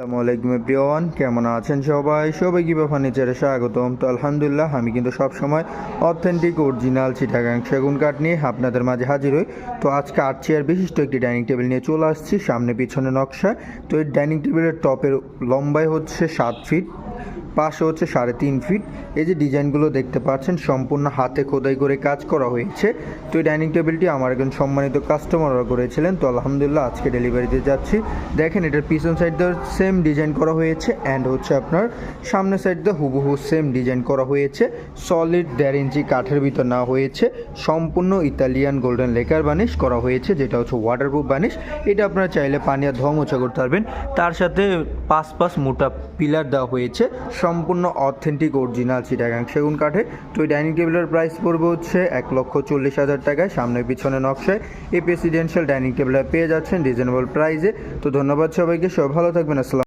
আসসালামু আলাইকুম এভরিওয়ান, কেমন আছেন সবাই কিবা ফার্নিচারে স্বাগতম। তো আলহামদুলিল্লাহ, আমি কিন্তু সবসময় অথেন্টিক অরিজিনাল চিটাগাং সেগুন কাঠ নিয়ে আপনাদের মাঝে হাজির হই। তো আজকে 8 চেয়ার বিশিষ্ট একটি ডাইনিং টেবিল নিয়ে চলে আসছি, সামনে পিছনে নকশা। তো এই ডাইনিং টেবিলের টপের লম্বাই হচ্ছে 7 ফিট, পাশে হচ্ছে 3.5 ফিট। এই যে ডিজাইনগুলো দেখতে পাচ্ছেন সম্পূর্ণ হাতে খোদাই করে কাজ করা হয়েছে। তো এই ডাইনিং টেবিলটি আমার একজন সম্মানিত কাস্টমাররা করেছিলেন। তো আলহামদুলিল্লাহ আজকে ডেলিভারিতে যাচ্ছি। দেখেন, এটার পিছন সাইড দিয়ে সেম ডিজাইন করা হয়েছে অ্যান্ড হচ্ছে আপনার সামনের সাইড দিয়ে হুবহু সেম ডিজাইন করা হয়েছে। সলিড 1.5 ইঞ্চি কাঠের ভিতর না হয়েছে, সম্পূর্ণ ইতালিয়ান গোল্ডেন লেকার বানিশ করা হয়েছে, যেটা হচ্ছে ওয়াটারপ্রুফ বানিশ। এটা আপনারা চাইলে পানি আর ধোয়া মোছা করতে পারবেন। তার সাথে 5 মোটা পিলার দেওয়া হয়েছে, সম্পূর্ণ অথেন্টিক অরিজিনাল চিটাগাং সেগুন কাঠে। তো এই ডাইনিং টেবিলের প্রাইস পড়বে হচ্ছে 1,40,000 টাকায়। সামনে পিছনে নকশায় এই প্রেসিডেন্সিয়াল ডাইনিং টেবিল পেয়ে যাচ্ছেন রিজনেবল প্রাইসে। তো ধন্যবাদ সবাইকে, সবাই ভালো থাকবেন। আসসালাম।